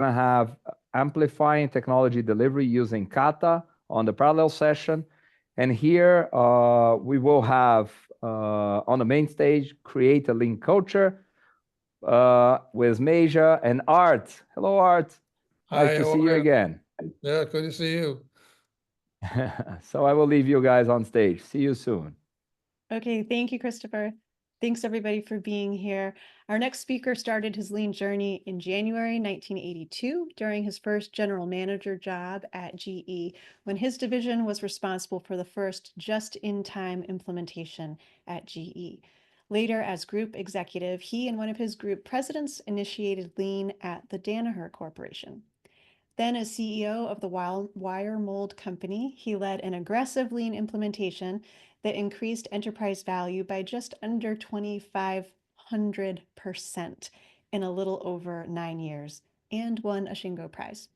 to have amplifying technology delivery using kata on the parallel session. And here we will have on the main stage, create a lean culture with Meja and Art. Hello, Art. Nice Hi, to how see you are you? again. Yeah, good to see you. So I will leave you guys on stage. See you soon. Okay, thank you, Christopher. Thanks everybody for being here. Our next speaker started his lean journey in January 1982 during his first general manager job at GE, when his division was responsible for the first just-in-time implementation at GE. Later, as group executive, he and one of his group presidents initiated lean at the Danaher Corporation. Then as CEO of the wire mold company, he led an aggressive lean implementation that increased enterprise value by just under 2,500% in a little over 9 years and won a Shingo Prize.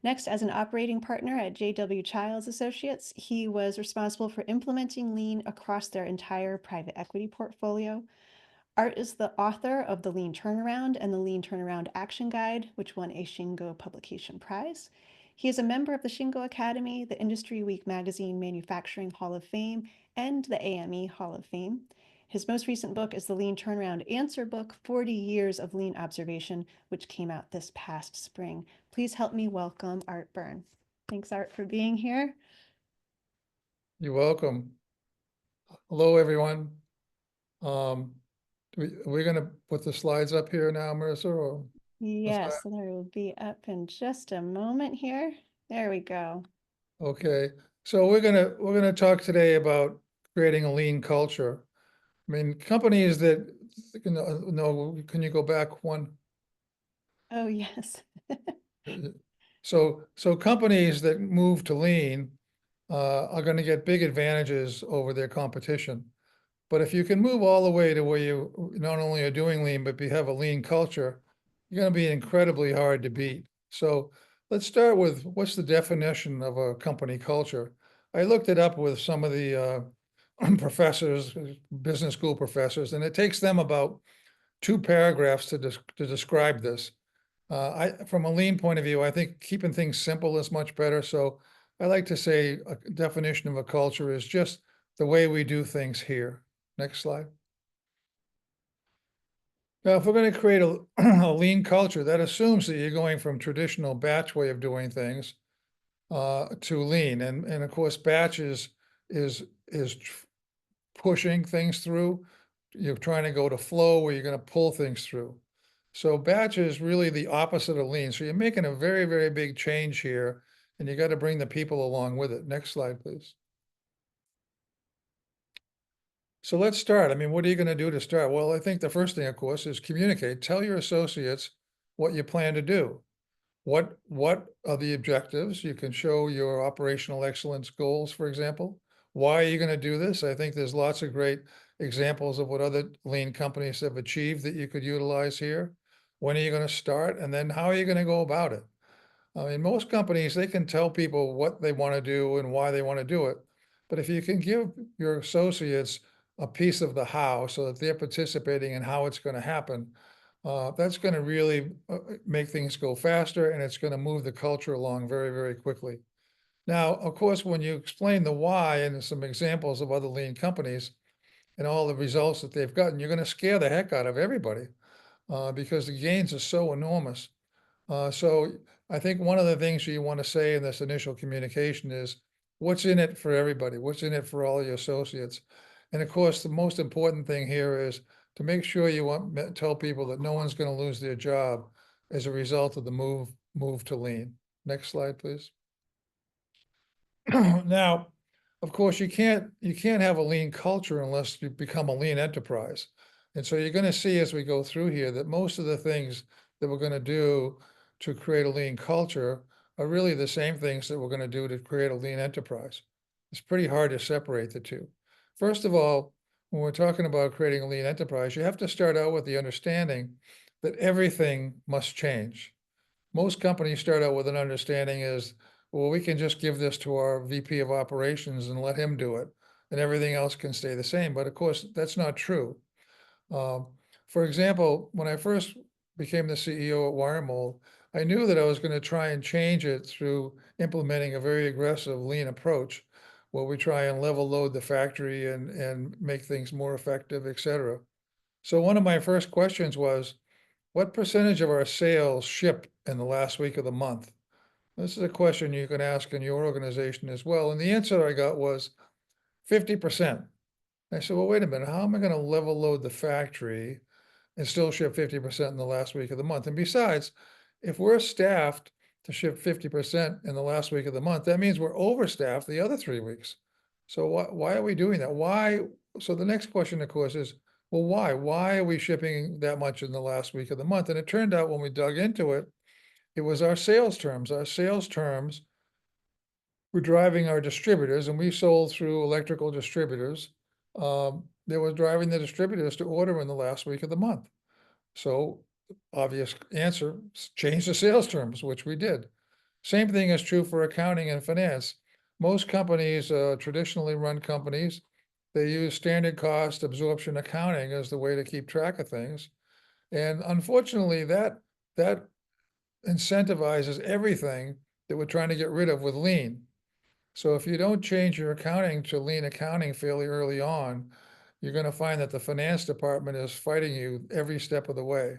Next, as an operating partner at J.W. Childs Associates, he was responsible for implementing lean across their entire private equity portfolio. Art is the author of The Lean Turnaround and the Lean Turnaround Action Guide, which won a Shingo Publication Prize. He is a member of the Shingo Academy, the Industry Week Magazine Manufacturing Hall of Fame, and the AME Hall of Fame. His most recent book is the Lean Turnaround Answer Book, 40 Years of Lean Observation, which came out this past spring. Please help me welcome Art Byrne. Thanks, Art, for being here. You're welcome. Hello, everyone. We're going to put the slides up here now, Marissa, or Yes, and there will be up in just a moment here. There we go. okay. So we're gonna talk today about creating a lean culture. I mean, companies that no, can you go back one? Oh, yes. So companies that move to lean are going to get big advantages over their competition. But if you can move all the way to where you not only are doing lean, but you have a lean culture, you're going to be incredibly hard to beat. So let's start with what's the definition of a company culture? I looked it up with some of the professors, business school professors, and it takes them about 2 paragraphs to describe this. From a lean point of view, I think keeping things simple is much better. So I like to say a definition of a culture is just the way we do things here. Next slide. Now, if we're going to create a lean culture, that assumes that you're going from traditional batch way of doing things to lean, and of course, batch is pushing things through. You're trying to go to flow where you're going to pull things through. So batch is really the opposite of lean. So you're making a very, very big change here, and you got to bring the people along with it. Next slide, please. So let's start. I mean, what are you going to do to start? Well, I think the first thing, of course, is communicate. Tell your associates what you plan to do. What are the objectives? You can show your operational excellence goals, for example. Why are you going to do this? I think there's lots of great examples of what other lean companies have achieved that you could utilize here. When are you going to start? And then how are you going to go about it? I mean, most companies, they can tell people what they want to do and why they want to do it. But if you can give your associates a piece of the how so that they're participating in how it's going to happen, that's going to really make things go faster, and it's going to move the culture along very, very quickly. Now, of course, when you explain the why and some examples of other lean companies and all the results that they've gotten, you're going to scare the heck out of everybody because the gains are so enormous. So I think one of the things you want to say in this initial communication is what's in it for everybody, what's in it for all your associates. And of course, the most important thing here is to make sure you tell people that no one's going to lose their job as a result of the move to lean. Next slide, please. Now, of course, you can't have a lean culture unless you become a lean enterprise. And so you're going to see as we go through here that most of the things that we're going to do to create a lean culture are really the same things that we're going to do to create a lean enterprise. It's pretty hard to separate the two. First of all, when we're talking about creating a lean enterprise, you have to start out with the understanding that everything must change. Most companies start out with an understanding is, well, we can just give this to our VP of operations and let him do it, and everything else can stay the same. But of course, that's not true. For example, when I first became the CEO at WireMold, I knew that I was going to try and change it through implementing a very aggressive lean approach where we try and level load the factory and make things more effective, et cetera. So one of my first questions was, what percentage of our sales ship in the last week of the month? This is a question you can ask in your organization as well. And the answer I got was 50%. I said, well, wait a minute, how am I going to level load the factory and still ship 50% in the last week of the month? And besides, if we're staffed to ship 50% in the last week of the month, that means we're overstaffed the other 3 weeks. So why are we doing that? Why? So the next question, of course, is, well, why? Why are we shipping that much in the last week of the month? And it turned out when we dug into it, it was our sales terms. Our sales terms were driving our distributors, and we sold through electrical distributors. They were driving the distributors to order in the last week of the month. So obvious answer, change the sales terms, which we did. Same thing is true for accounting and finance. Most companies, traditionally run companies, they use standard cost absorption accounting as the way to keep track of things. And unfortunately, that incentivizes everything that we're trying to get rid of with lean. So if you don't change your accounting to lean accounting fairly early on, you're going to find that the finance department is fighting you every step of the way.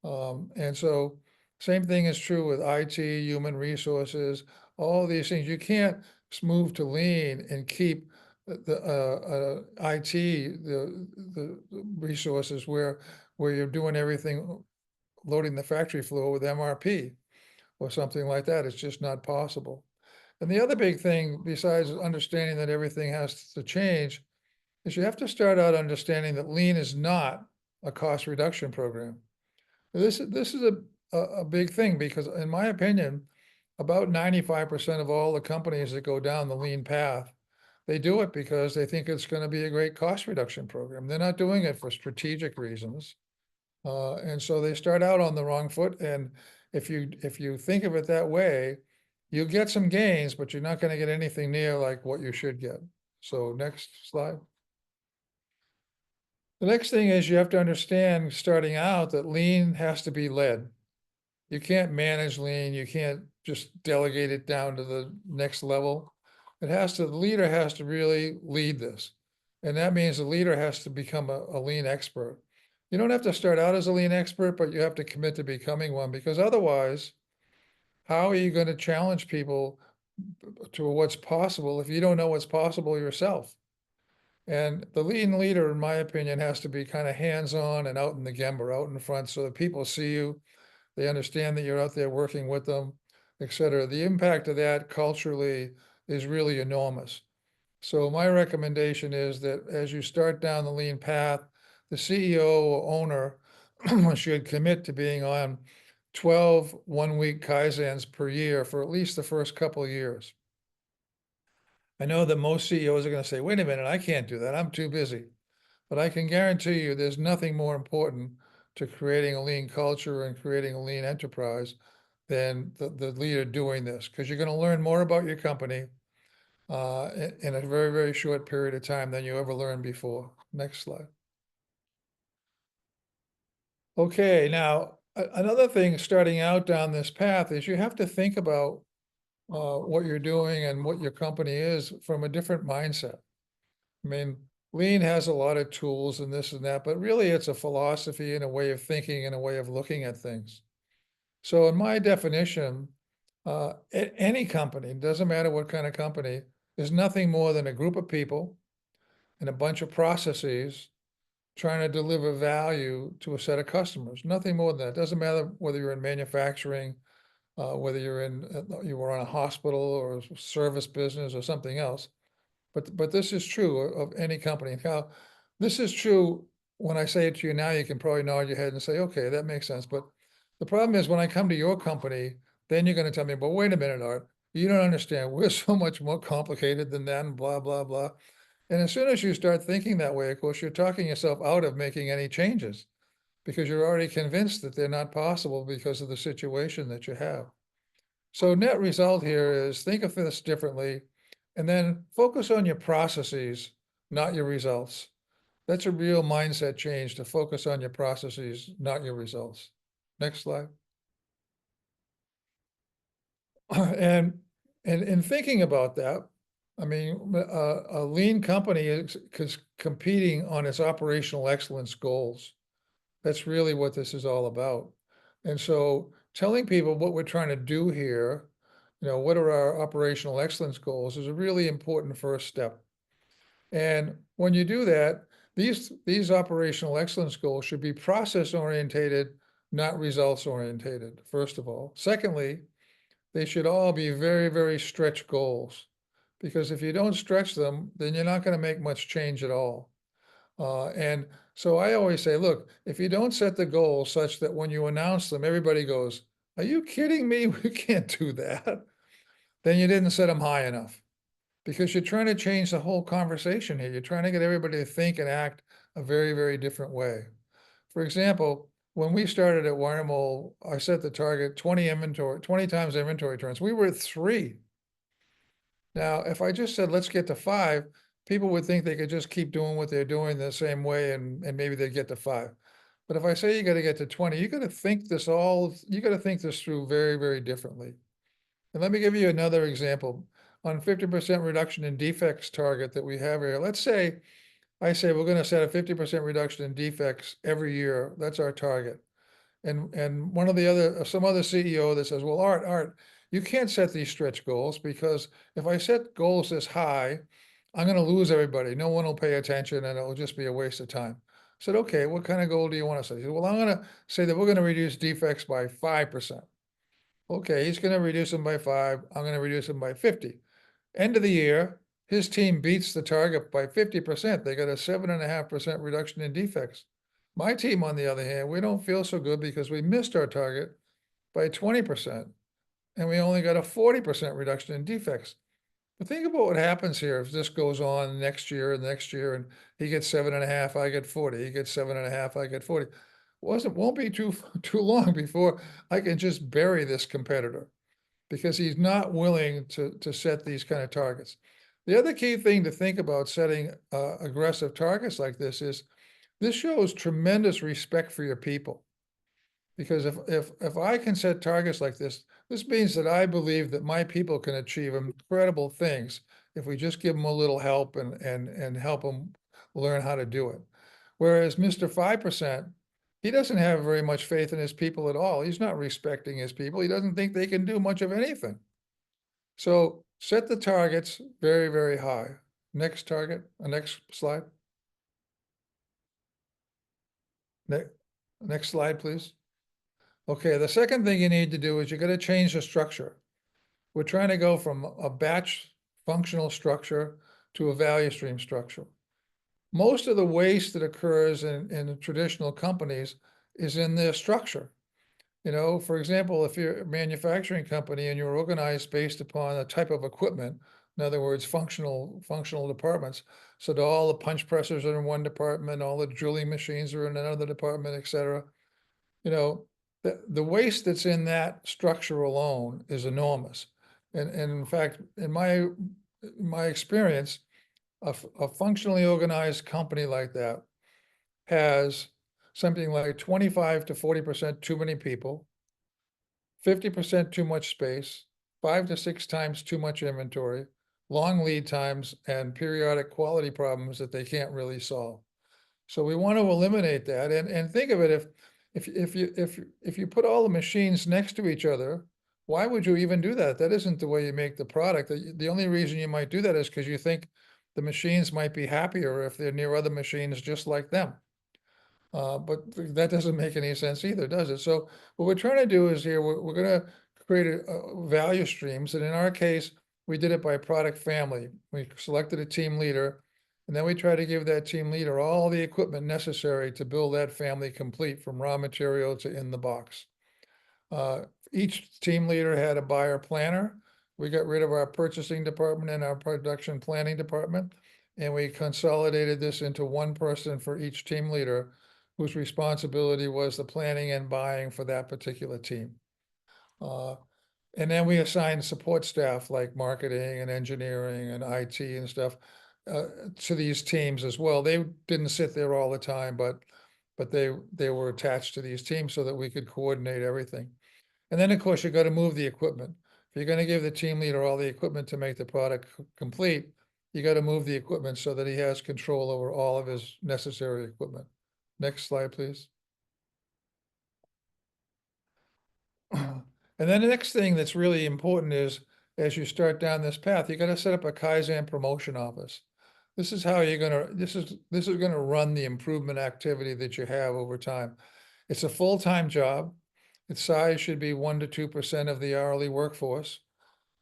And so same thing is true with IT, human resources, all these things. You can't move to lean and keep the IT, the resources where you're doing everything, loading the factory floor with MRP or something like that. It's just not possible. And the other big thing, besides understanding that everything has to change, is you have to start out understanding that lean is not a cost reduction program. This is a big thing because, in my opinion, about 95% of all the companies that go down the lean path, they do it because they think it's going to be a great cost reduction program. They're not doing it for strategic reasons. And so they start out on the wrong foot. And if you think of it that way, you get some gains, but you're not going to get anything near like what you should get. So next slide. The next thing is you have to understand starting out that lean has to be led. You can't manage lean. You can't just delegate it down to the next level. The leader has to really lead this. And that means the leader has to become a lean expert. You don't have to start out as a lean expert, but you have to commit to becoming one, because otherwise, how are you going to challenge people to what's possible if you don't know what's possible yourself? And the lean leader, in my opinion, has to be kind of hands-on and out in the gemba, out in front, so that people see you, they understand that you're out there working with them, et cetera. The impact of that culturally is really enormous. So my recommendation is that as you start down the lean path, the CEO or owner should commit to being on 12 one-week Kaizens per year for at least the first couple of years. I know that most CEOs are going to say, wait a minute, I can't do that. I'm too busy. But I can guarantee you there's nothing more important to creating a lean culture and creating a lean enterprise than the leader doing this, because you're going to learn more about your company in a very, very short period of time than you ever learned before. Next slide. Okay, now another thing starting out down this path is you have to think about what you're doing and what your company is from a different mindset. I mean, lean has a lot of tools and this and that, but really it's a philosophy and a way of thinking and a way of looking at things. So in my definition, any company, doesn't matter what kind of company, is nothing more than a group of people and a bunch of processes trying to deliver value to a set of customers. Nothing more than that. It doesn't matter whether you're in manufacturing, whether you were on a hospital or a service business or something else. But this is true of any company. Now, this is true when I say it to you now, you can probably nod your head and say, okay, that makes sense. But the problem is when I come to your company, then you're going to tell me, but wait a minute, Art, you don't understand. We're so much more complicated than that and blah, blah, blah. And as soon as you start thinking that way, of course, you're talking yourself out of making any changes because you're already convinced that they're not possible because of the situation that you have. So net result here is think of this differently and then focus on your processes, not your results. That's a real mindset change, to focus on your processes, not your results. Next slide. And in thinking about that, I mean, a lean company is competing on its operational excellence goals. That's really what this is all about. And so telling people what we're trying to do here, what are our operational excellence goals, is a really important first step. And when you do that, these operational excellence goals should be process orientated, not results orientated, first of all. Secondly, they should all be very, very stretch goals, because if you don't stretch them, then you're not going to make much change at all. And so I always say, look, if you don't set the goals such that when you announce them, everybody goes, "Are you kidding me? We can't do that." Then you didn't set them high enough, because you're trying to change the whole conversation here. You're trying to get everybody to think and act a very, very different way. For example, when we started at Wiremold, I set the target 20 times inventory turns. We were at 3. Now, if I just said, let's get to 5, people would think they could just keep doing what they're doing the same way, and maybe they'd get to 5. But if I say you got to get to 20, you got to think this through very, very differently. And let me give you another example. On 50% reduction in defects target that we have here, let's say I say we're going to set a 50% reduction in defects every year. That's our target. And some other CEO that says, well, Art, you can't set these stretch goals, because if I set goals this high, I'm going to lose everybody. No one will pay attention, and it'll just be a waste of time. I said, okay, what kind of goal do you want to set? He said, well, I'm going to say that we're going to reduce defects by 5%. Okay, he's going to reduce them by 5. I'm going to reduce them by 50. End of the year, his team beats the target by 50%. They got a 7.5% reduction in defects. My team, on the other hand, we don't feel so good because we missed our target by 20%, and we only got a 40% reduction in defects. But think about what happens here if this goes on next year and next year, and he gets 7.5, I get 40. He gets 7.5, I get 40. Won't be too long before I can just bury this competitor, because he's not willing to set these kind of targets. The other key thing to think about setting aggressive targets like this is, this shows tremendous respect for your people. Because if I can set targets like this means that I believe that my people can achieve incredible things if we just give them a little help and help them learn how to do it. Whereas Mr. 5%, he doesn't have very much faith in his people at all. He's not respecting his people. He doesn't think they can do much of anything. So set the targets very, very high. Next target, next slide. Next slide, please. Okay, the second thing you need to do is you got to change the structure. We're trying to go from a batch functional structure to a value stream structure. Most of the waste that occurs in traditional companies is in their structure. For example, if you're a manufacturing company and you're organized based upon a type of equipment, in other words, functional departments, so that all the punch presses are in one department, all the drilling machines are in another department, et cetera. The waste that's in that structure alone is enormous. And in fact, in my experience, a functionally organized company like that has something like 25 to 40% too many people, 50% too much space, 5 to 6 times too much inventory, long lead times, and periodic quality problems that they can't really solve. So we want to eliminate that. And think of it, if you put all the machines next to each other, why would you even do that? That isn't the way you make the product. The only reason you might do that is because you think the machines might be happier if they're near other machines just like them. But that doesn't make any sense either, does it? So what we're trying to do is here, we're going to create value streams. And in our case, we did it by product family. We selected a team leader, and then we try to give that team leader all the equipment necessary to build that family complete, from raw material to in the box. Each team leader had a buyer planner. We got rid of our purchasing department and our production planning department, and we consolidated this into one person for each team leader, whose responsibility was the planning and buying for that particular team. And then we assigned support staff like marketing and engineering and IT and stuff to these teams as well. They didn't sit there all the time, but they were attached to these teams so that we could coordinate everything. And then, of course, you got to move the equipment. If you're going to give the team leader all the equipment to make the product complete, you got to move the equipment so that he has control over all of his necessary equipment. Next slide, please. And then the next thing that's really important is, as you start down this path, you got to set up a Kaizen promotion office. This is how you're going to, this is going to run the improvement activity that you have over time. It's a full-time job. Its size should be 1 to 2% of the hourly workforce.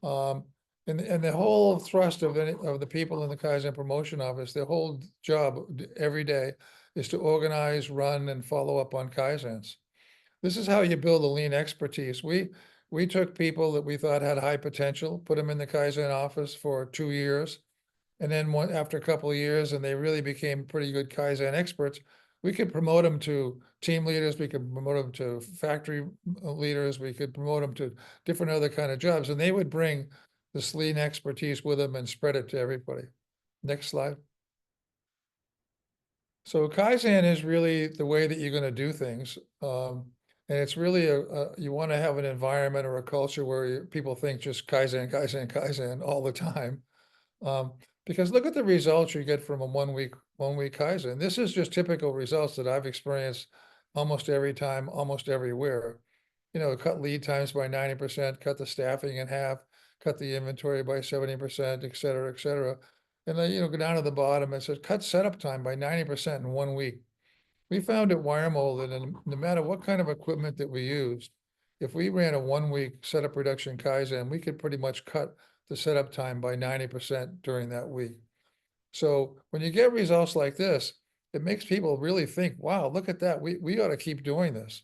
And the whole thrust of the people in the Kaizen promotion office, their whole job every day is to organize, run, and follow up on Kaizens. This is how you build a lean expertise. We took people that we thought had high potential, put them in the Kaizen office for 2 years, and then after a couple of years, and they really became pretty good Kaizen experts, we could promote them to team leaders, we could promote them to factory leaders, we could promote them to different other kind of jobs, and they would bring this lean expertise with them and spread it to everybody. Next slide. So Kaizen is really the way that you're going to do things. And it's really you want to have an environment or a culture where people think just Kaizen, Kaizen, Kaizen all the time. Because look at the results you get from a one week Kaizen. This is just typical results that I've experienced almost every time, almost everywhere. You know, cut lead times by 90%, cut the staffing in half, cut the inventory by 70%, et cetera, et cetera. And then, go down to the bottom and says, cut setup time by 90% in 1 week. We found at Wiremold that no matter what kind of equipment that we used, if we ran a 1 week setup reduction Kaizen, we could pretty much cut the setup time by 90% during that week. So when you get results like this, it makes people really think, wow, look at that. We ought to keep doing this.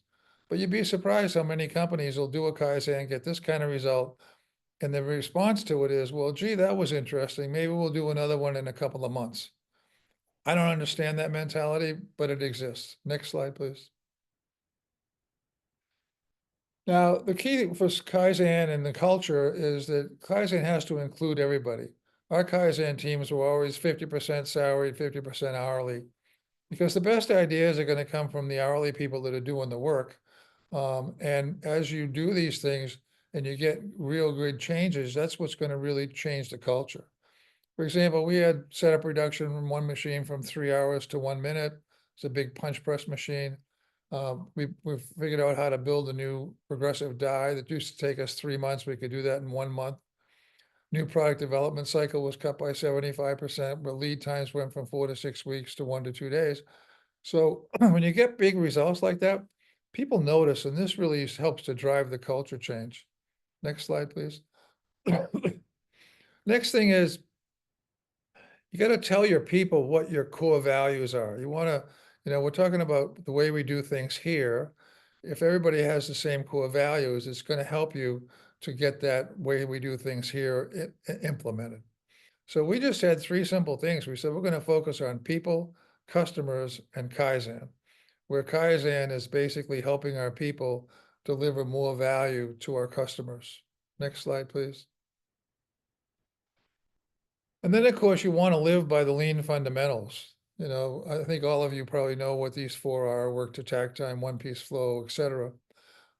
But you'd be surprised how many companies will do a Kaizen, get this kind of result, and the response to it is, well, gee, that was interesting. Maybe we'll do another one in a couple of months. I don't understand that mentality, but it exists. Next slide, please. Now, the key for Kaizen and the culture is that Kaizen has to include everybody. Our Kaizen teams were always 50% salaried, 50% hourly, because the best ideas are going to come from the hourly people that are doing the work. And as you do these things and you get real good changes, that's what's going to really change the culture. For example, we had setup reduction from one machine from 3 hours to 1 minute. It's a big punch press machine. We figured out how to build a new progressive die that used to take us 3 months. We could do that in 1 month. New product development cycle was cut by 75%, but lead times went from 4 to 6 weeks to 1 to 2 days. So when you get big results like that, people notice, and this really helps to drive the culture change. Next slide, please. Next thing is, you got to tell your people what your core values are. You want to, we're talking about the way we do things here. If everybody has the same core values, it's going to help you to get that way we do things here implemented. So we just had 3 simple things. We said we're going to focus on people, customers, and Kaizen, where Kaizen is basically helping our people deliver more value to our customers. Next slide, please. And then, of course, you want to live by the lean fundamentals. I think all of you probably know what these 4 are: work to tack time, one-piece flow, et cetera.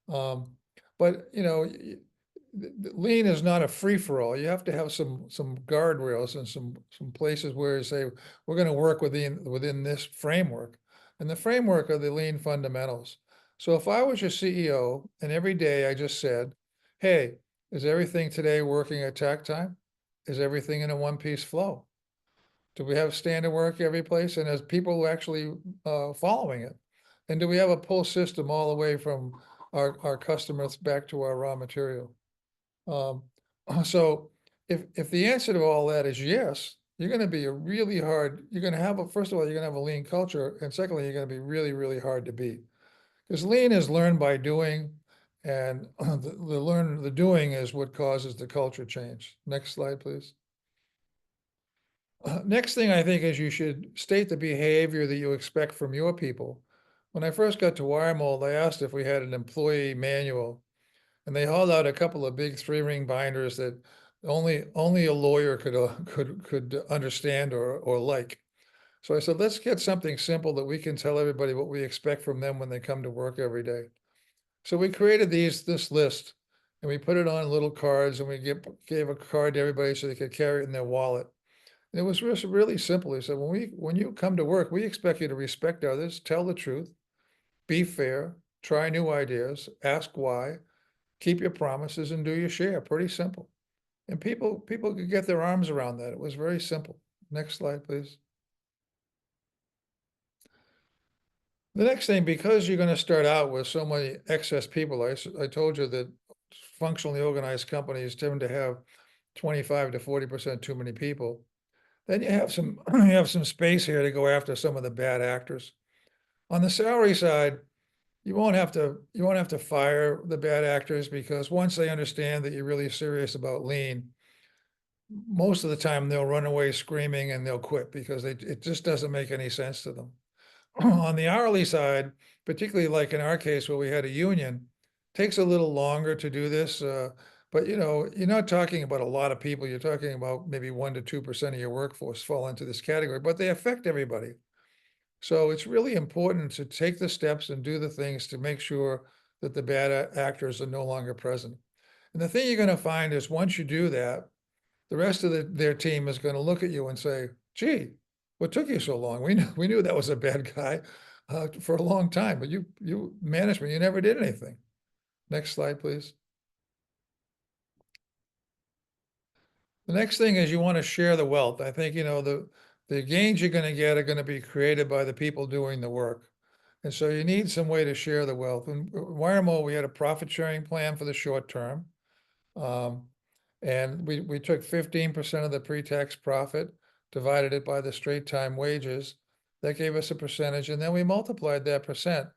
But, lean is not a free-for-all. You have to have some guardrails and some places where you say, we're going to work within this framework. And the framework are the lean fundamentals. So if I was your CEO and every day I just said, hey, is everything today working at tack time? Is everything in a one-piece flow? Do we have standard work every place? And is people actually following it? And do we have a pull system all the way from our customers back to our raw material? So if the answer to all that is yes, you're going to be you're going to have first of all, you're going to have a lean culture. And secondly, you're going to be really, really hard to beat. Because lean is learned by doing, and the doing is what causes the culture change. Next slide, please. Next thing I think is you should state the behavior that you expect from your people. When I first got to Wiremold, I asked if we had an employee manual, and they hauled out a couple of big 3-ring binders that only a lawyer could understand or like. So I said, let's get something simple that we can tell everybody what we expect from them when they come to work every day. So we created this list, and we put it on little cards, and we gave a card to everybody so they could carry it in their wallet. And it was really simple. He said, when you come to work, we expect you to respect others, tell the truth, be fair, try new ideas, ask why, keep your promises, and do your share. Pretty simple. And people could get their arms around that. It was very simple. Next slide, please. The next thing, because you're going to start out with so many excess people, I told you that functionally organized companies tend to have 25 to 40% too many people. Then you have some space here to go after some of the bad actors. On the salary side, you won't have to fire the bad actors, because once they understand that you're really serious about lean, most of the time they'll run away screaming and they'll quit, because it just doesn't make any sense to them. On the hourly side, particularly like in our case where we had a union, takes a little longer to do this. But you're not talking about a lot of people. You're talking about maybe 1 to 2% of your workforce fall into this category, but they affect everybody. So it's really important to take the steps and do the things to make sure that the bad actors are no longer present. And the thing you're going to find is once you do that, the rest of their team is going to look at you and say, gee, what took you so long? We knew that was a bad guy for a long time, but you management, you never did anything. Next slide, please. The next thing is you want to share the wealth. I think, the gains you're going to get are going to be created by the people doing the work. And so you need some way to share the wealth. In Wiremo, we had a profit sharing plan for the short term. And we took 15% of the pre-tax profit, divided it by the straight time wages. That gave us a percentage, and then we multiplied that percent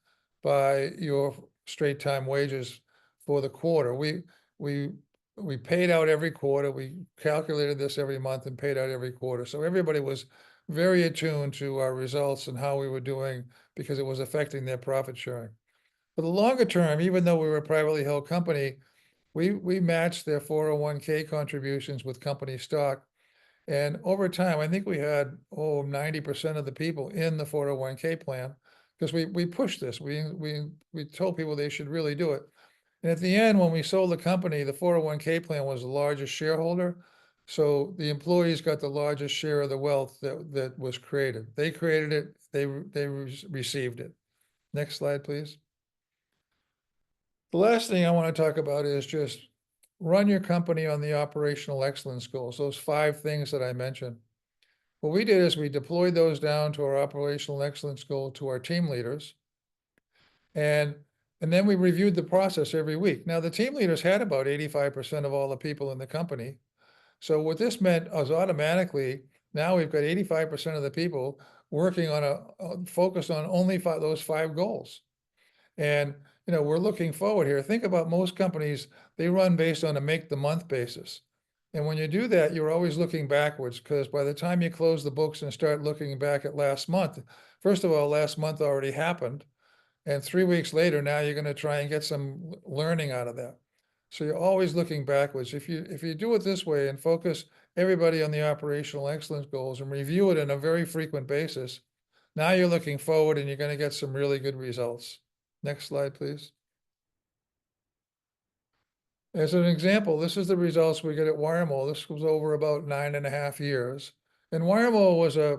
by your straight time wages for the quarter. We paid out every quarter. We calculated this every month and paid out every quarter. So everybody was very attuned to our results and how we were doing, because it was affecting their profit sharing. For the longer term, even though we were a privately held company, we matched their 401k contributions with company stock. And over time, I think we had 90% of the people in the 401k plan, because we pushed this. We told people they should really do it. And at the end, when we sold the company, the 401k plan was the largest shareholder. So the employees got the largest share of the wealth that was created. They created it, they received it. Next slide, please. The last thing I want to talk about is just run your company on the operational excellence goals, those 5 things that I mentioned. What we did is we deployed those down to our operational excellence goal to our team leaders. And then we reviewed the process every week. Now, the team leaders had about 85% of all the people in the company. So what this meant was automatically, now we've got 85% of the people working on focused on only those 5 goals. And, we're looking forward here. Think about most companies, they run based on a make the month basis. And when you do that, you're always looking backwards, because by the time you close the books and start looking back at last month, first of all, last month already happened. And 3 weeks later, now you're going to try and get some learning out of that. So you're always looking backwards. If you do it this way and focus everybody on the operational excellence goals and review it on a very frequent basis, now you're looking forward and you're going to get some really good results. Next slide, please. As an example, this is the results we get at Wiremo. This was over about 9.5 years. And Wiremo was a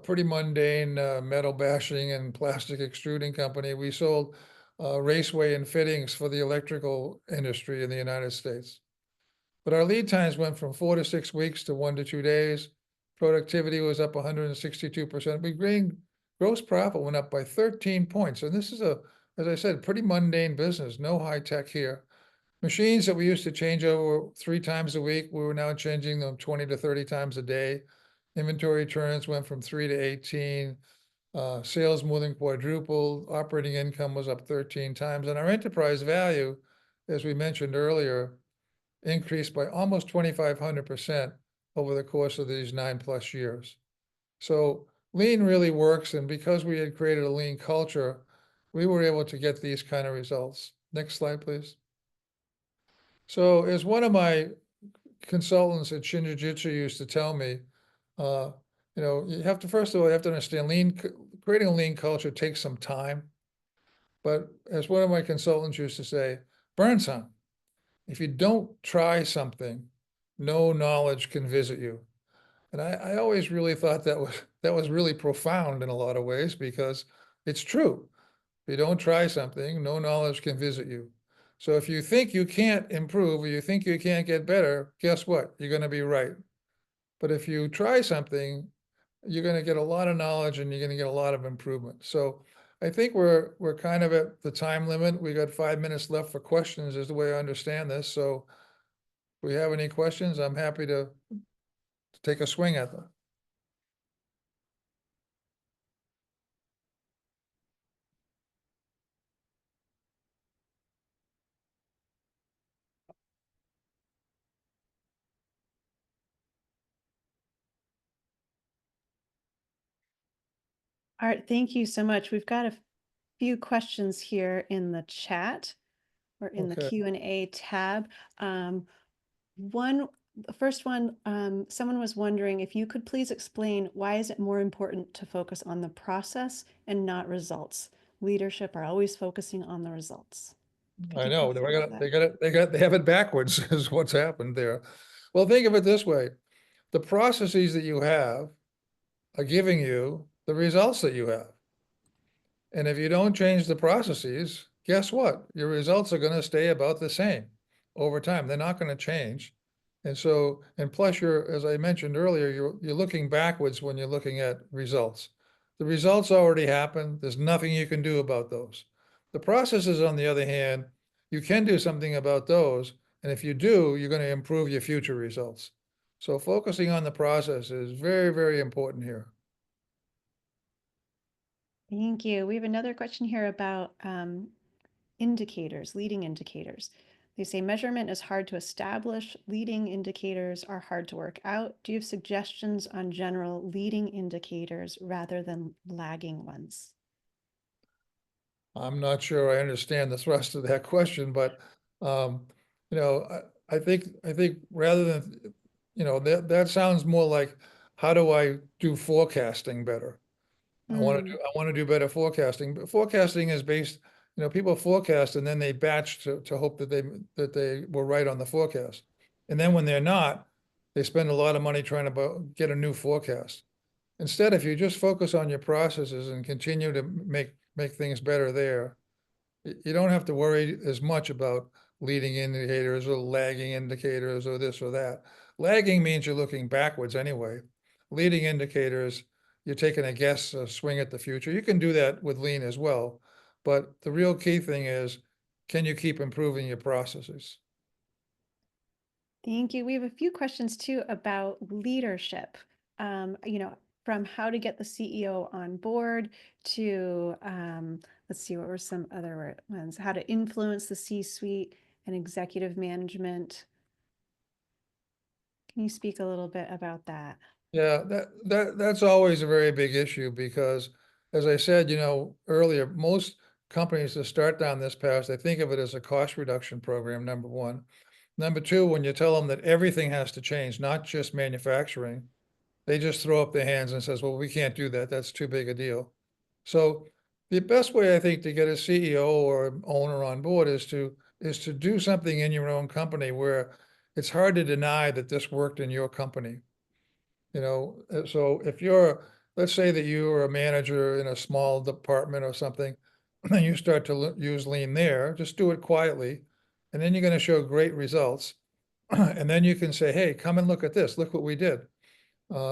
pretty mundane metal bashing and plastic extruding company. We sold raceway and fittings for the electrical industry in the United States. But our lead times went from 4 to 6 weeks to 1 to 2 days. Productivity was up 162%. Gross profit went up by 13 points. And this is as I said, pretty mundane business, no high tech here. Machines that we used to change over 3 times a week, we were now changing them 20 to 30 times a day. Inventory turns went from 3 to 18. Sales more than quadrupled. Operating income was up 13 times. And our enterprise value, as we mentioned earlier, increased by almost 2,500% over the course of these 9+ years. So lean really works. And because we had created a lean culture, we were able to get these kind of results. Next slide, please. So as one of my consultants at Shinjitsu used to tell me, you have to, first of all, you have to understand creating a lean culture takes some time. But as one of my consultants used to say, burn some. if you don't try something, no knowledge can visit you. And I always really thought that was really profound in a lot of ways, because it's true. If you don't try something, no knowledge can visit you. So if you think you can't improve, or you think you can't get better, guess what? You're going to be right. But if you try something, you're going to get a lot of knowledge, and you're going to get a lot of improvement. So I think we're kind of at the time limit. We got 5 minutes left for questions, is the way I understand this. So if we have any questions, I'm happy to take a swing at them. Art, thank you so much. We've got a few questions here in the chat or in the Okay. Q&A tab. The first one, someone was wondering if you could please explain, why is it more important to focus on the process and not results? Leadership are always focusing on the results. Could I you know, please answer that? they have it backwards is what's happened there. Well, think of it this way. The processes that you have are giving you the results that you have. And if you don't change the processes, guess what? Your results are going to stay about the same over time. They're not going to change. And so, and plus you're, as I mentioned earlier, you're looking backwards when you're looking at results. The results already happened. There's nothing you can do about those. The processes, on the other hand, you can do something about those. And if you do, you're going to improve your future results. So focusing on the process is very, very important here. Thank you. We have another question here about indicators, leading indicators. They say measurement is hard to establish. Leading indicators are hard to work out. Do you have suggestions on general leading indicators rather than lagging ones? I'm not sure I understand the thrust of that question, but you know, I think rather than, you know, that sounds more like, how do I do forecasting better? I want to do better forecasting. But forecasting is based, you know, people forecast and then they batch to hope that they were right on the forecast. And then when they're not, they spend a lot of money trying to get a new forecast. Instead, if you just focus on your processes and continue to make things better there, you don't have to worry as much about leading indicators or lagging indicators or this or that. Lagging means you're looking backwards anyway. Leading indicators, you're taking a swing at the future. You can do that with lean as well. But the real key thing is, can you keep improving your processes? Thank you. We have a few questions too about leadership. From how to get the CEO on board to, let's see, what were some other ones? How to influence the C-suite and executive management. Can you speak a little bit about that? Yeah, that's always a very big issue, because, as I said, you know, earlier, most companies that start down this path, they think of it as a cost reduction program, number one. Number two, when you tell them that everything has to change, not just manufacturing, they just throw up their hands and says, well, we can't do that. That's too big a deal. So the best way, I think, to get a CEO or owner on board is to do something in your own company where it's hard to deny that this worked in your company. You know, so if let's say that you are a manager in a small department or something, and you start to use lean there, just do it quietly, and then you're going to show great results. And then you can say, hey, come and look at this. Look what we did.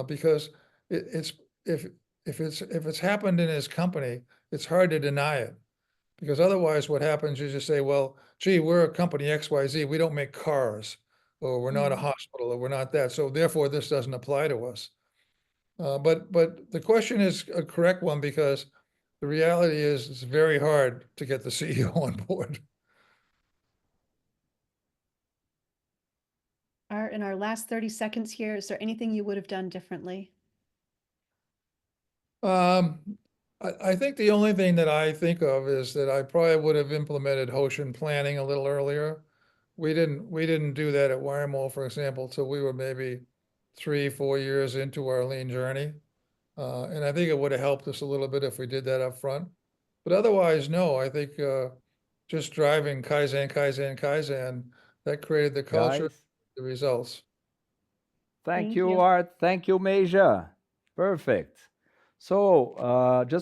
Because it's if it's happened in his company, it's hard to deny it. Because otherwise, what happens is you say, well, gee, we're a company XYZ. We don't make cars, or we're not a hospital, or we're not that. So therefore, this doesn't apply to us. But the question is a correct one, because the reality is it's very hard to get the CEO on board. In our last 30 seconds here, is there anything you would have done differently? I think the only thing that I think of is that I probably would have implemented Hoshin planning a little earlier. We didn't do that at Wiremole, for example, till we were maybe 3-4 years into our lean journey. And I think it would have helped us a little bit if we did that up front. But otherwise, no, I think just driving Kaizen, Kaizen, Kaizen That created the culture, guys. the results. Thank Thank you, you. Art. Thank you, Meja. Perfect. So just